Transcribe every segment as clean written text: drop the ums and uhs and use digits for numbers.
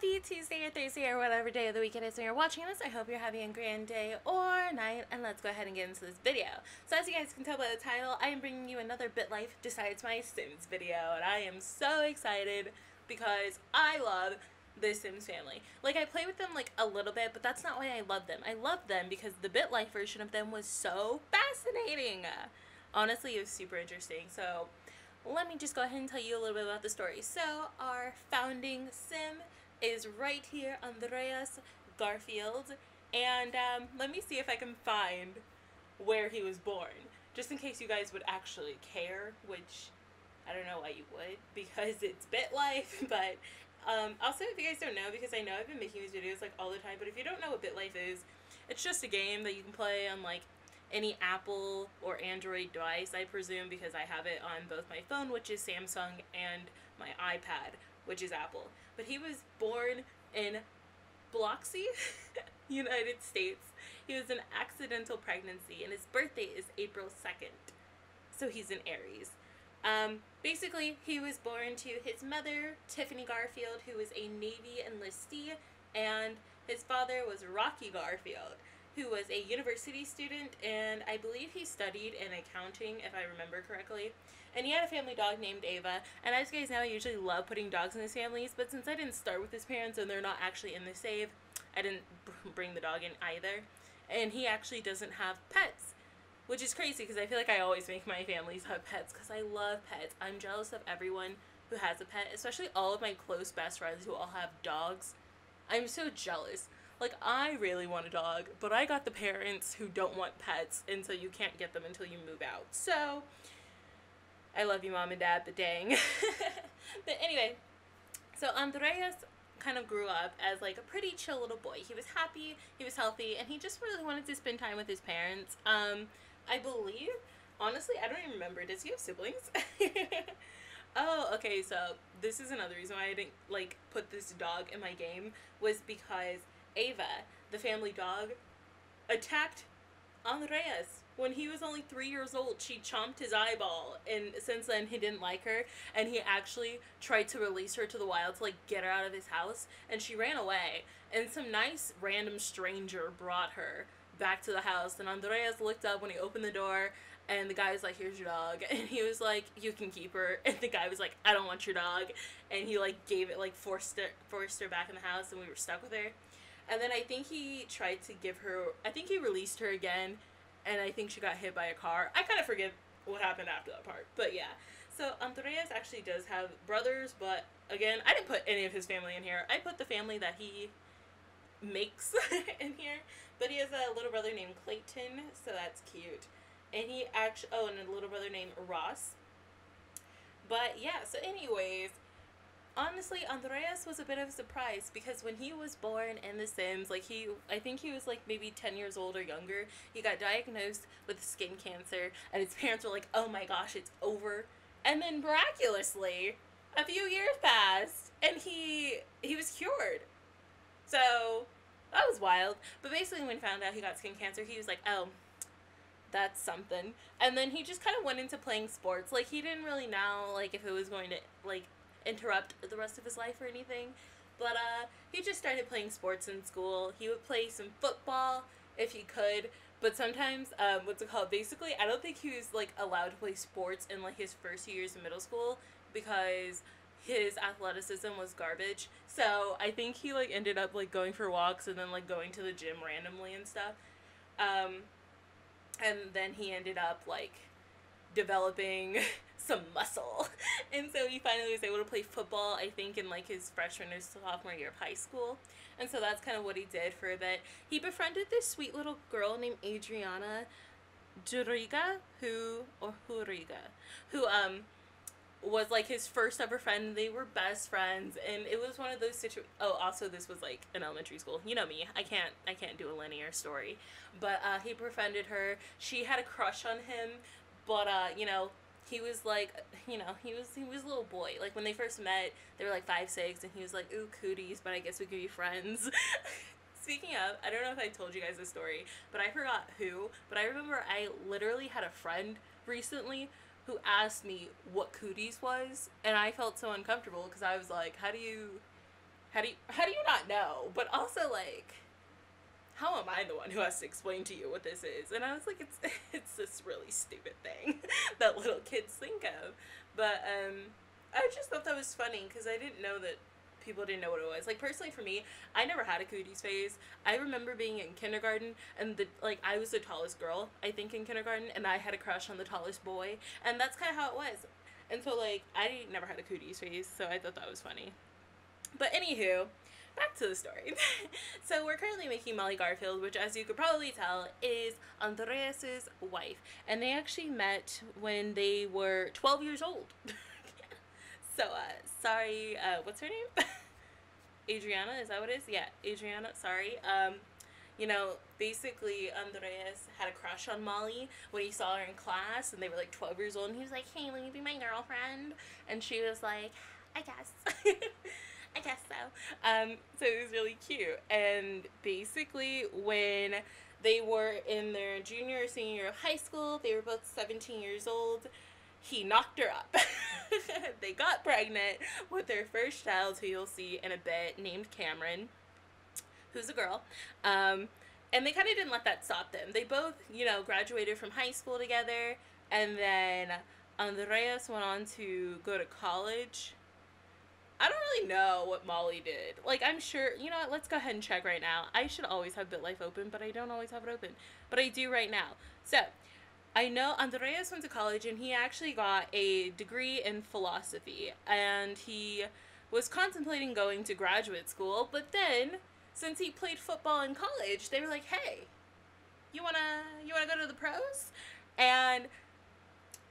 Happy Tuesday or Thursday or whatever day of the week it is when you're watching this. I hope you're having a grand day or night, and let's go ahead and get into this video. So as you guys can tell by the title, I am bringing you another Bitlife Decides My Sims video, and I am so excited because I love the Sims family. Like, I play with them like a little bit, but that's not why I love them. I love them because the Bitlife version of them was so fascinating. Honestly, it was super interesting. So let me just go ahead and tell you a little bit about the story. So our founding Sim is right here, Andreas Garfield, and let me see if I can find where he was born, just in case you guys would actually care, which I don't know why you would, because it's Bitlife. But also, if you guys don't know, because I know I've been making these videos like all the time, but if you don't know what Bitlife is, it's just a game that you can play on like any Apple or Android device, I presume, because I have it on both my phone, which is Samsung, and my iPad, which is Apple. But he was born in Biloxi, United States. He was an accidental pregnancy, and his birthday is April 2nd. So he's an Aries. Basically, he was born to his mother, Tiffany Garfield, who was a Navy enlistee, and his father was Rocky Garfield, who was a university student, and I believe he studied in accounting, if I remember correctly. And he had a family dog named Ava, and as you guys know, I usually love putting dogs in his families, but since I didn't start with his parents and they're not actually in the save, I didn't bring the dog in either. And he actually doesn't have pets, which is crazy because I feel like I always make my families have pets because I love pets. I'm jealous of everyone who has a pet, especially all of my close best friends who all have dogs. I'm so jealous. Like, I really want a dog, but I got the parents who don't want pets, and so you can't get them until you move out. So, I love you, Mom and Dad, but dang. But anyway, so Andreas kind of grew up as like a pretty chill little boy. He was happy, he was healthy, and he just really wanted to spend time with his parents. I believe, honestly, I don't even remember. Does he have siblings? Oh, okay, so this is another reason why I didn't like put this dog in my game, was because Ava, the family dog, attacked Andreas when he was only 3 years old. She chomped his eyeball, and since then he didn't like her, and he actually tried to release her to the wild to like get her out of his house, and she ran away, and some nice random stranger brought her back to the house. And Andreas looked up when he opened the door, and the guy was like, "Here's your dog," and he was like, "You can keep her," and the guy was like, "I don't want your dog," and he like gave it, like forced her back in the house, and we were stuck with her. And then I think he tried to give her, I think he released her again, and I think she got hit by a car. I kind of forget what happened after that part, but yeah. So Andreas actually does have brothers, but again, I didn't put any of his family in here. I put the family that he makes in here, but he has a little brother named Clayton, so that's cute. And he actually, oh, and a little brother named Ross. But yeah, so anyways, honestly, Andreas was a bit of a surprise because when he was born in The Sims, like I think he was like maybe 10 years old or younger, he got diagnosed with skin cancer, and his parents were like, "Oh my gosh, it's over." And then miraculously, a few years passed, and he was cured. So that was wild. But basically, when he found out he got skin cancer, he was like, "Oh, that's something." And then he just kind of went into playing sports. Like, he didn't really know like if it was going to like interrupt the rest of his life or anything, but he just started playing sports in school. He would play some football if he could, but sometimes what's it called, basically I don't think he was like allowed to play sports in like his first few years of middle school because his athleticism was garbage. So I think he like ended up like going for walks and then like going to the gym randomly and stuff, and then he ended up like developing some muscle, and so he finally was able to play football, I think in like his freshman or sophomore year of high school. And so that's kind of what he did for a bit. He befriended this sweet little girl named Adriana Juriga, who was like his first ever friend. They were best friends, and it was one of those oh, also this was like in elementary school. You know me, I can't do a linear story. But he befriended her. She had a crush on him, but you know, he was like, you know, he was a little boy. Like, when they first met, they were like 5, 6, and he was like, "Ooh, cooties, but I guess we could be friends." Speaking of, I don't know if I told you guys this story, but I forgot who, but I remember I literally had a friend recently who asked me what cooties was, and I felt so uncomfortable because I was like, how do you how do you not know? But also, like, how am I the one who has to explain to you what this is? And I was like, it's this really stupid thing that little kids think of. But I just thought that was funny because I didn't know that people didn't know what it was. Like, personally for me, I never had a cooties phase. I remember being in kindergarten and I was the tallest girl, I think, in kindergarten, and I had a crush on the tallest boy, and that's kind of how it was. And so, like, I never had a cooties phase, so I thought that was funny. But anywho, back to the story. So we're currently making Molly Garfield, which, as you could probably tell, is Andreas's wife. And they actually met when they were 12 years old. So, sorry, what's her name? Adriana, is that what it is? Yeah, Adriana, sorry. You know, basically, Andreas had a crush on Molly when he saw her in class, and they were like 12 years old, and he was like, hey, will you be my girlfriend? And she was like, I guess. I guess so. So it was really cute. And basically, when they were in their junior or senior year of high school, they were both 17 years old. He knocked her up. They got pregnant with their first child, who you'll see in a bit, named Cameron, who's a girl. And they kind of didn't let that stop them. They both, you know, graduated from high school together, and then Andreas went on to go to college. I don't really know what Molly did. Like, I'm sure, you know what, let's go ahead and check right now. I should always have Bitlife open, but I don't always have it open. But I do right now. So, I know Andreas went to college, and he actually got a degree in philosophy, and he was contemplating going to graduate school, but then, since he played football in college, they were like, hey, you wanna go to the pros? And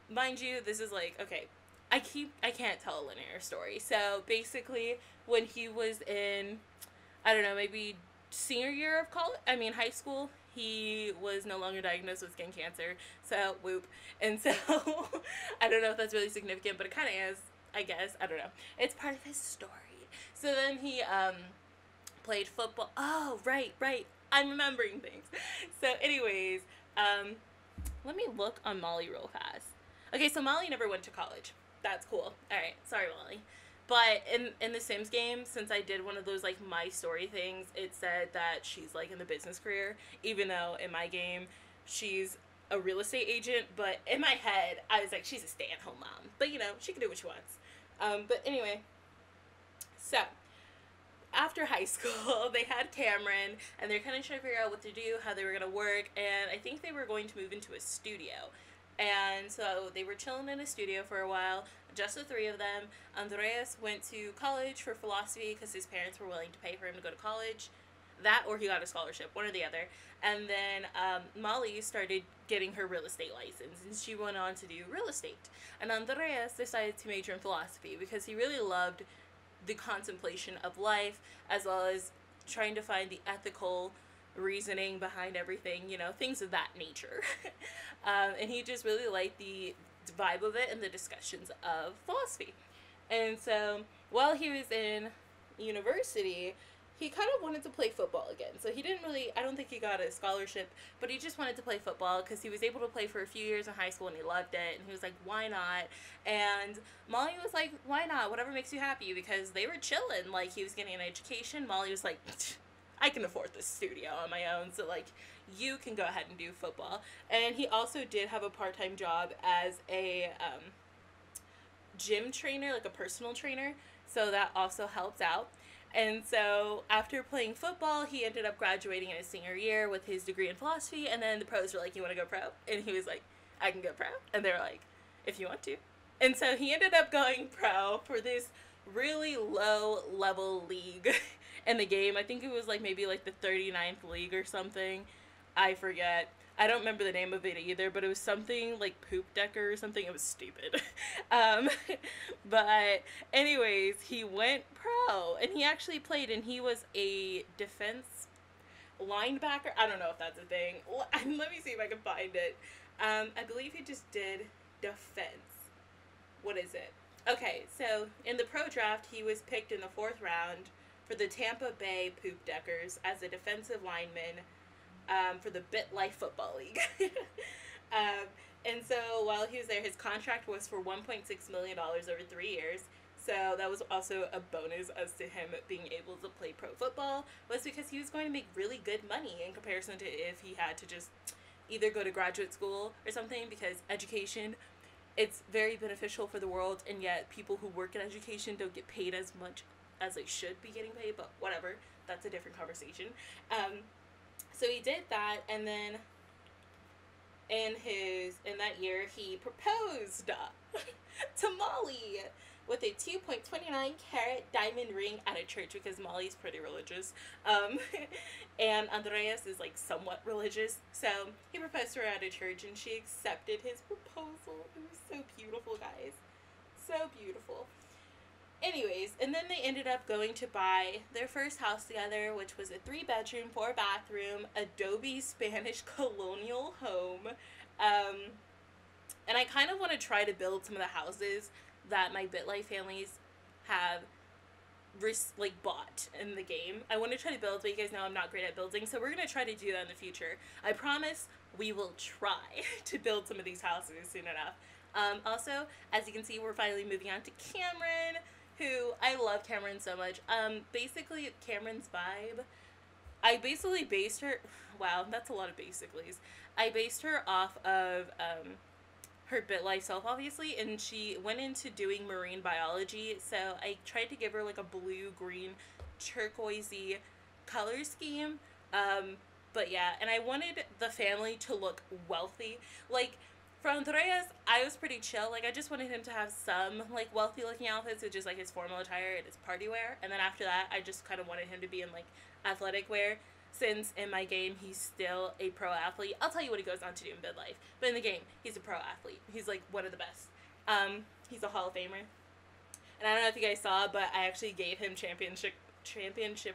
mind you, this is like, okay, I can't tell a linear story. So basically, when he was in, I don't know, maybe senior year of high school, he was no longer diagnosed with skin cancer. So, whoop. And so, I don't know if that's really significant, but it kind of is, I guess. I don't know. It's part of his story. So then he played football. Oh, right. I'm remembering things. So anyways, let me look on Molly real fast. Okay, so Molly never went to college. That's cool. Alright, sorry, Molly. But in the Sims game, since I did one of those, like, My Story things, it said that she's, like, in the business career, even though in my game, she's a real estate agent. But in my head, I was like, she's a stay-at-home mom. But, you know, she can do what she wants. But anyway, so after high school, they had Cameron, and they're kind of trying to figure out what to do, how they were going to work, and I think they were going to move into a studio. And so they were chilling in a studio for a while, just the three of them. Andreas went to college for philosophy because his parents were willing to pay for him to go to college. That, or he got a scholarship, one or the other. And then Molly started getting her real estate license, and she went on to do real estate. And Andreas decided to major in philosophy because he really loved the contemplation of life, as well as trying to find the ethical reasoning behind everything, you know, things of that nature. And he just really liked the vibe of it and the discussions of philosophy. And so while he was in university, he kind of wanted to play football again. So he didn't really, I don't think he got a scholarship, but he just wanted to play football because he was able to play for a few years in high school and he loved it. And he was like, why not? And Molly was like, why not? Whatever makes you happy, because they were chilling. Like, he was getting an education. Molly was like, I can afford this studio on my own, so, like, you can go ahead and do football. And he also did have a part-time job as a gym trainer, like a personal trainer, so that also helps out. And so after playing football, he ended up graduating in his senior year with his degree in philosophy, and then the pros were like, you want to go pro? And he was like, I can go pro. And they were like, if you want to. And so he ended up going pro for this really low-level league in the game. I think it was like maybe like the 39th league or something. I forget. I don't remember the name of it either, but it was something like Poop Decker or something. It was stupid. But anyways, he went pro, and he actually played, and he was a defense linebacker. I don't know if that's a thing. Let me see if I can find it. I believe he just did defense. What is it? Okay, so in the pro draft, he was picked in the 4th round for the Tampa Bay Poop Deckers as a defensive lineman for the Bitlife Football League. And so while he was there, his contract was for $1.6 million over 3 years. So that was also a bonus as to him being able to play pro football, was because he was going to make really good money in comparison to if he had to just either go to graduate school or something, because education, it's very beneficial for the world, and yet people who work in education don't get paid as much as they should be getting paid, but whatever, that's a different conversation. So he did that, and then in that year he proposed to Molly with a 2.29 carat diamond ring at a church, because Molly's pretty religious, and Andreas is like somewhat religious, so he proposed to her at a church and she accepted his proposal. It was so beautiful, guys, so beautiful. Anyways, and then they ended up going to buy their first house together, which was a 3-bedroom, 4-bathroom, Adobe Spanish colonial home. And I kind of want to try to build some of the houses that my Bitlife families have bought in the game. I want to try to build, but you guys know I'm not great at building, so we're going to try to do that in the future. I promise we will try to build some of these houses soon enough. Also, as you can see, we're finally moving on to Cameron, who, I love Cameron so much. Basically, Cameron's vibe, I basically based her, wow, that's a lot of basicallys. I based her off of, her Bitlife self, obviously, and she went into doing marine biology, so I tried to give her like a blue, green, turquoisey color scheme, but yeah, and I wanted the family to look wealthy. Like, for Andreas, I was pretty chill. Like, I just wanted him to have some, like, wealthy looking outfits, which is like his formal attire and his party wear, and then after that, I just kind of wanted him to be in, like, athletic wear. Since in my game he's still a pro athlete. I'll tell you what he goes on to do in Bitlife, but in the game he's a pro athlete. He's like one of the best. He's a Hall of Famer, and I don't know if you guys saw, but I actually gave him championship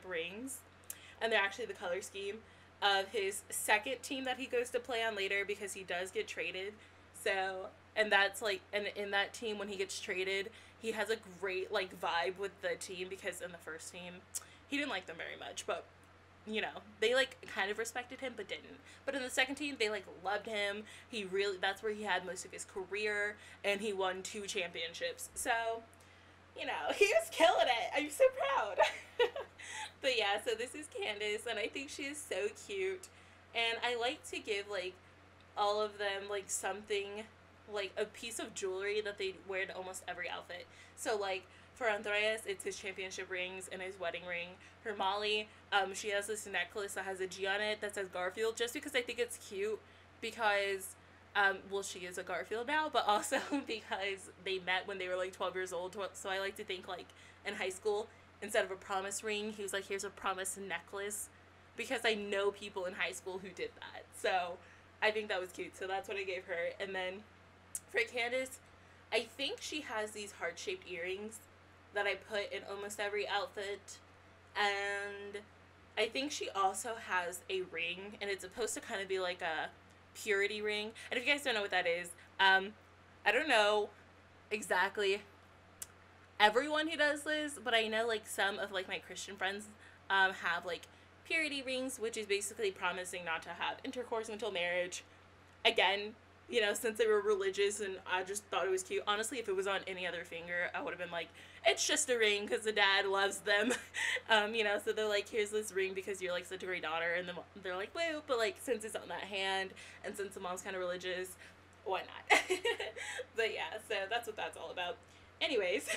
rings, and they're actually the color scheme of his second team that he goes to play on later, because he does get traded. So, and that's like, and in that team when he gets traded, he has a great like vibe with the team, because in the first team he didn't like them very much, but you know, they like kind of respected him but didn't. But in the second team they like loved him. He really, that's where he had most of his career, and he won 2 championships. So, you know, he was killing it. I'm so proud. But yeah, so this is Candace, and I think she is so cute, and I like to give like all of them like something, like a piece of jewelry that they wear to almost every outfit. So like for Andreas, it's his championship rings and his wedding ring. For Molly, she has this necklace that has a G on it that says Garfield, just because I think it's cute, because, well, she is a Garfield now, but also because they met when they were like 12 years old, so I like to think like in high school, instead of a promise ring, he was like, here's a promise necklace, because I know people in high school who did that, so I think that was cute, so that's what I gave her. And then for Candace, I think she has these heart-shaped earrings that I put in almost every outfit, and I think she also has a ring, and it's supposed to kind of be like a purity ring. And if you guys don't know what that is, I don't know exactly everyone who does this, but I know like some of like my Christian friends have like purity rings, which is basically promising not to have intercourse until marriage. Again, you know, since they were religious, and I just thought it was cute. Honestly, if it was on any other finger, I would have been like, it's just a ring because the dad loves them. You know, so they're like, here's this ring because you're like such a great daughter, and then they're like, woo, but like since it's on that hand, and since the mom's kind of religious, why not? But yeah, so that's what that's all about. Anyways,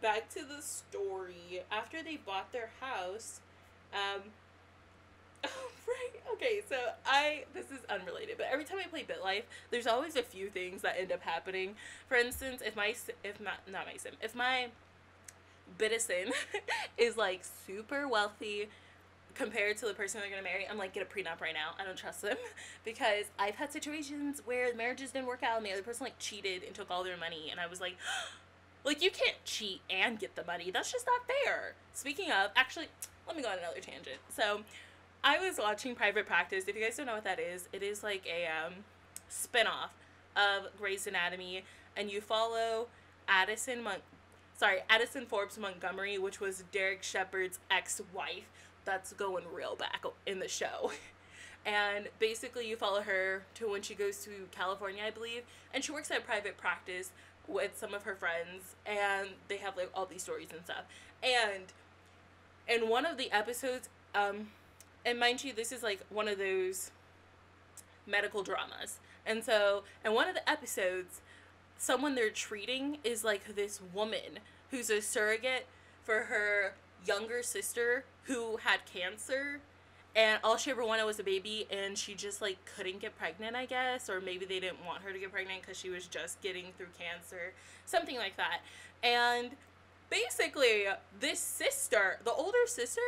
back to the story. After they bought their house, oh, right. Okay, so this is unrelated, but every time I play Bitlife, there's always a few things that end up happening. For instance, if my Bitison is like super wealthy compared to the person they're gonna marry, I'm like, get a prenup right now. I don't trust them, because I've had situations where marriages didn't work out and the other person like cheated and took all their money, and I was like, like, you can't cheat and get the money. That's just not fair. Speaking of, actually, let me go on another tangent. So I was watching Private Practice. If you guys don't know what that is, it is like a spin-off of Grey's Anatomy, and you follow Addison Forbes Montgomery, which was Derek Shepherd's ex-wife. That's going real back in the show. And basically you follow her to when she goes to California, I believe, and she works at a private practice with some of her friends, and they have like all these stories and stuff. And in one of the episodes, and mind you, this is like one of those medical dramas. And so in one of the episodes, someone they're treating is like this woman who's a surrogate for her younger sister who had cancer, and all she ever wanted was a baby, and she just like couldn't get pregnant, I guess, or maybe they didn't want her to get pregnant because she was just getting through cancer, something like that. And basically this sister, the older sister,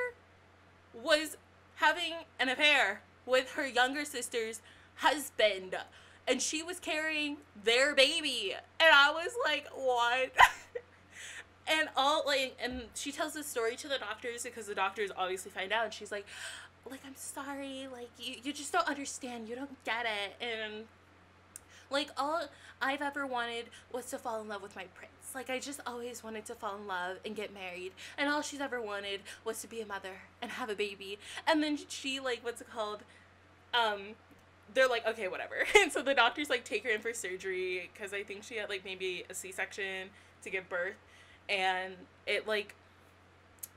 was having an affair with her younger sister's husband, and she was carrying their baby, and I was like, what? And she tells this story to the doctors because the doctors obviously find out, and she's like, I'm sorry, like, you just don't understand, you don't get it. And like, all I've ever wanted was to fall in love with my prince. Like, I just always wanted to fall in love and get married, and all she's ever wanted was to be a mother and have a baby. And then she, like, what's it called, they're like, okay, whatever. And so the doctors like take her in for surgery because I think she had like maybe a C-section to give birth, and it like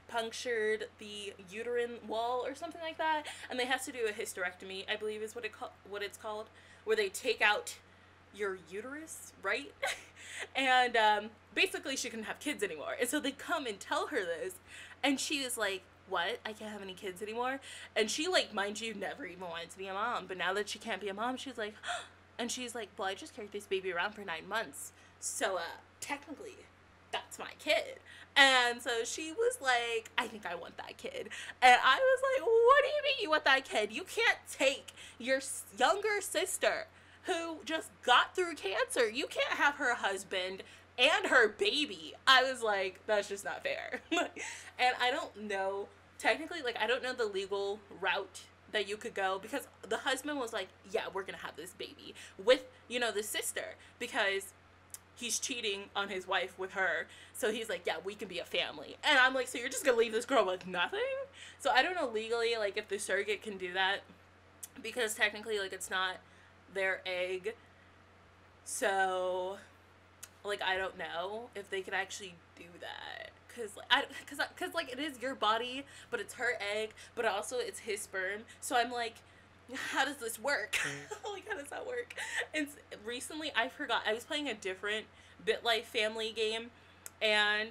punctured the uterine wall or something like that, and they have to do a hysterectomy, I believe is what it's called, where they take out your uterus, right? And basically she couldn't have kids anymore, and so they come and tell her this, and she is like, what? I can't have any kids anymore? And she, like, mind you, never even wanted to be a mom, but now that she can't be a mom, she's like, and she's like, well, I just carried this baby around for 9 months, so technically that's my kid. And so she was like, I think I want that kid. And I was like, what do you mean you want that kid? You can't take your younger sister who just got through cancer, you can't have her husband and her baby. I was like, that's just not fair. And I don't know, technically, like, I don't know the legal route that you could go, because the husband was like, yeah, we're gonna have this baby with, you know, the sister, because he's cheating on his wife with her, so he's like, yeah, we can be a family. And I'm like, so you're just gonna leave this girl with nothing? So I don't know legally, like, if the surrogate can do that, because technically, like, it's not their egg, so, like, I don't know if they could actually do that, because like, it is your body, but it's her egg, but also it's his sperm, so I'm like, how does this work? Like, how does that work? And recently, I forgot, I was playing a different Bitlife family game, and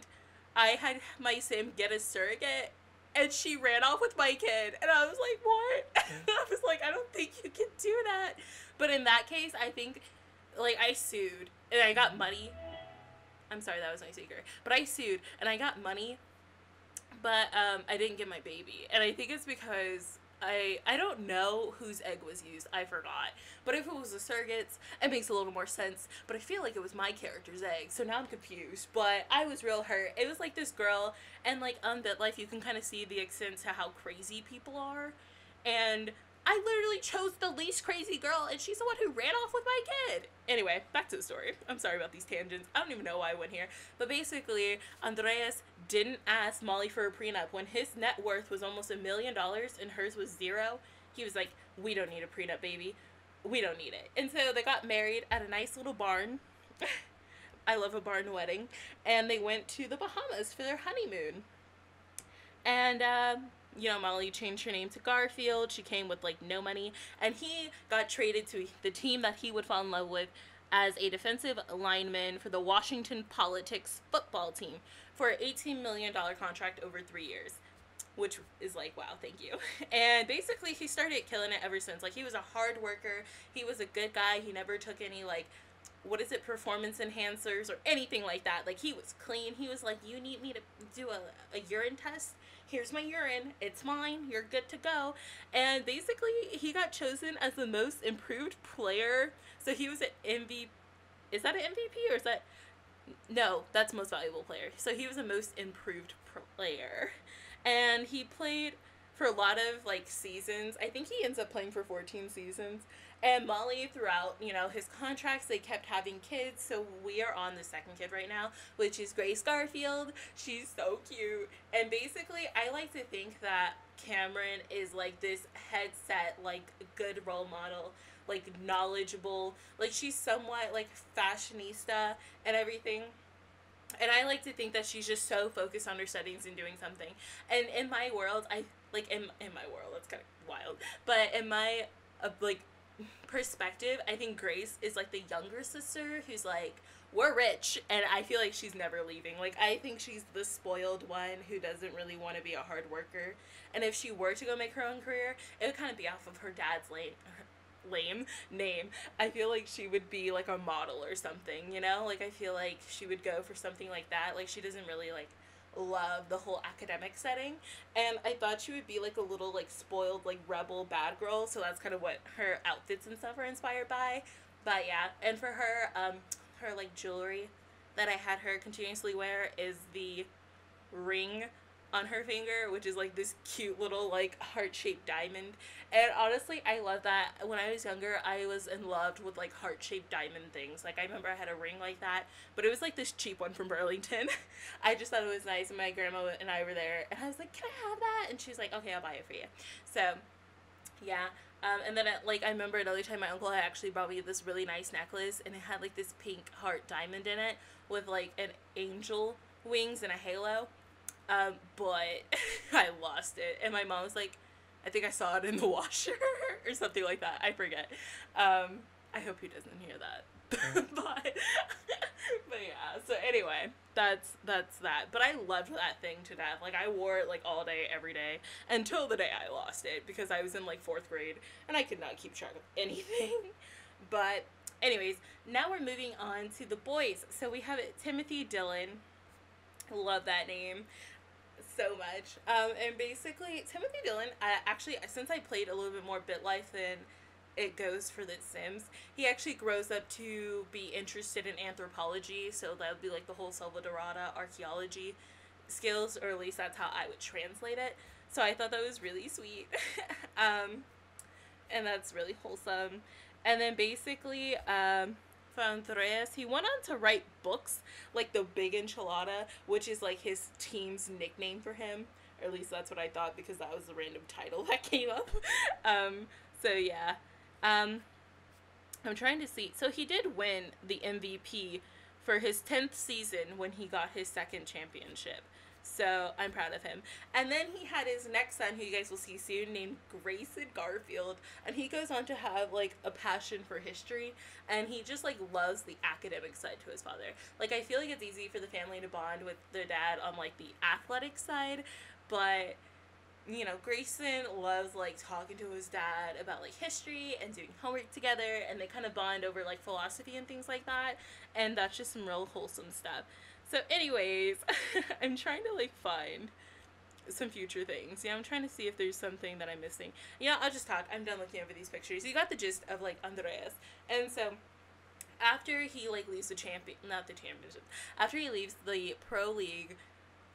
I had my sim get a surrogate, and she ran off with my kid, and I was like, what? I was like, I don't think you can do that. But in that case, I think, like, I sued, and I got money. I'm sorry, that was my speaker. But I sued, and I got money, but I didn't get my baby. And I think it's because I don't know whose egg was used. I forgot. But if it was the surrogates, it makes a little more sense. But I feel like it was my character's egg, so now I'm confused. But I was real hurt. It was like this girl, and like on Bitlife, you can kind of see the extent to how crazy people are. And I literally chose the least crazy girl, and she's the one who ran off with my kid. Anyway, back to the story. I'm sorry about these tangents. I don't even know why I went here. But basically, Andreas didn't ask Molly for a prenup. When his net worth was almost $1 million and hers was 0, he was like, we don't need a prenup, baby. We don't need it. And so they got married at a nice little barn. I love a barn wedding. And they went to the Bahamas for their honeymoon. And, you know, Molly changed her name to Garfield. She came with, like, no money. And he got traded to the team that he would fall in love with as a defensive lineman for the Washington Politics football team for an $18 million contract over 3 years. Which is like, wow, thank you. And basically, he started killing it ever since. Like, he was a hard worker. He was a good guy. He never took any, like, what is it, performance enhancers or anything like that. Like, he was clean. He was like, you need me to do a urine test? Here's my urine. It's mine. You're good to go. And basically, he got chosen as the most improved player. So he was an MVP. Is that an MVP or is that? No, that's most valuable player. So he was the most improved player. And he played for a lot of, like, seasons. I think he ends up playing for 14 seasons. And Molly, throughout, you know, his contracts, they kept having kids. So we are on the second kid right now, which is Grace Garfield. She's so cute. And basically, I like to think that Cameron is, like, this headset, like, good role model like knowledgeable, like she's somewhat like fashionista and everything. And I like to think that she's just so focused on her studies and doing something. And in my world, I like in my world, that's kind of wild, but in my like perspective, I think Grace is like the younger sister who's like, we're rich, and I feel like she's never leaving. Like, I think she's the spoiled one who doesn't really want to be a hard worker. And if she were to go make her own career, it would kind of be off of her dad's lame name. I feel like she would be like a model or something, you know? Like, I feel like she would go for something like that. Like, she doesn't really like love the whole academic setting, and I thought she would be like a little like spoiled like rebel bad girl, so that's kind of what her outfits and stuff are inspired by. But yeah, and for her her like jewelry that I had her continuously wear is the ring on her finger, which is like this cute little like heart-shaped diamond. And honestly, I love that. When I was younger, I was in love with like heart-shaped diamond things. Like, I remember I had a ring like that, but it was like this cheap one from Burlington. I just thought it was nice, and my grandma and I were there, and I was like, can I have that? And she's like, okay, I'll buy it for you. So yeah. And then like I remember another time my uncle had actually bought me this really nice necklace, and it had like this pink heart diamond in it with like an angel wings and a halo. But I lost it, and my mom was like, I think I saw it in the washer or something like that. I forget. I hope he doesn't hear that. but yeah, so anyway, that's that. But I loved that thing to death. Like, I wore it like all day, every day, until the day I lost it, because I was in like 4th grade and I could not keep track of anything. But anyways, now we're moving on to the boys. So we have Timothy Dillon. Love that name so much. And basically, Timothy Dillon, actually, since I played a little bit more Bitlife than it goes for the Sims, he actually grows up to be interested in anthropology, so that would be like the whole Selva Dorada archaeology skills, or at least that's how I would translate it. So I thought that was really sweet. And that's really wholesome. And then basically, Andreas, he went on to write books like The Big Enchilada, which is like his team's nickname for him, or at least that's what I thought, because that was the random title that came up. So yeah, I'm trying to see. So he did win the MVP for his 10th season when he got his 2nd championship. So I'm proud of him. And then he had his next son, who you guys will see soon, named Grayson Garfield. And he goes on to have like a passion for history. And he just like loves the academic side to his father. Like, I feel like it's easy for the family to bond with their dad on like the athletic side. But, you know, Grayson loves like talking to his dad about like history and doing homework together. And they kind of bond over like philosophy and things like that. And that's just some real wholesome stuff. So anyways, I'm trying to like find some future things. Yeah, I'm trying to see if there's something that I'm missing. Yeah, I'll just talk. I'm done looking over these pictures. You got the gist of like Andreas. And so after he like leaves the championship, after he leaves the pro league,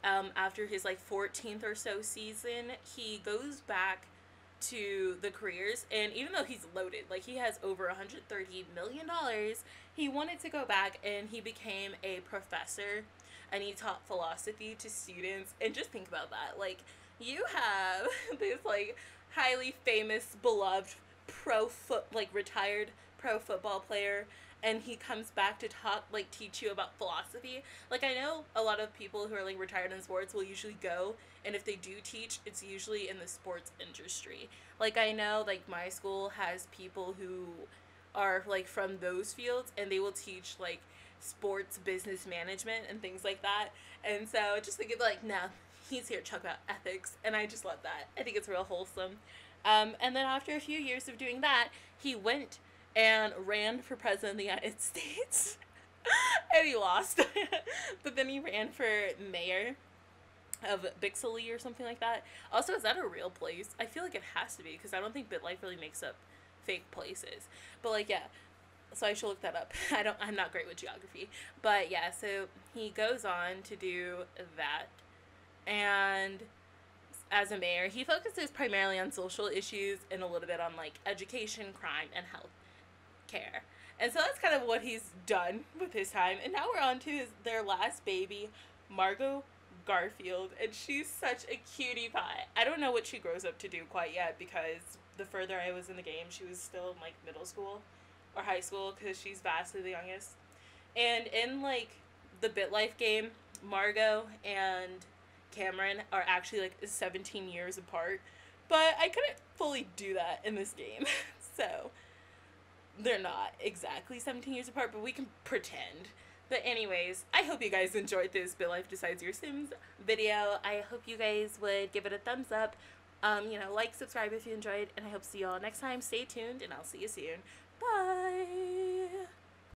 after his like 14th or so season, he goes back to the careers, and even though he's loaded, like he has over $130 million, he wanted to go back, and he became a professor, and he taught philosophy to students. And just think about that, like, you have this like highly famous, beloved retired pro football player, and he comes back to teach you about philosophy. Like, I know a lot of people who are like retired in sports will usually go, and if they do teach, it's usually in the sports industry. Like, I know like my school has people who are like from those fields, and they will teach like sports business management and things like that. And so just think of like, nah, he's here to talk about ethics, and I just love that. I think it's real wholesome. And then after a few years of doing that, he went and ran for president of the United States. And he lost. But then he ran for mayor of Bixley or something like that. Also, is that a real place? I feel like it has to be, because I don't think Bitlife really makes up fake places. But like, yeah, so I should look that up. I'm not great with geography. But yeah, so he goes on to do that. And as a mayor, he focuses primarily on social issues and a little bit on like education, crime, and health care. And so that's kind of what he's done with his time. And now we're on to their last baby, Margo Garfield, and she's such a cutie pie. I don't know what she grows up to do quite yet, because the further I was in the game, she was still in like middle school or high school because she's vastly the youngest. And in like the Bitlife game, Margo and Cameron are actually like 17 years apart, but I couldn't fully do that in this game. So they're not exactly 17 years apart, but we can pretend. But anyways, I hope you guys enjoyed this Bitlife Decides Your Sims video. I hope you guys would give it a thumbs up. Like, subscribe if you enjoyed, and I hope to see you all next time. Stay tuned, and I'll see you soon. Bye!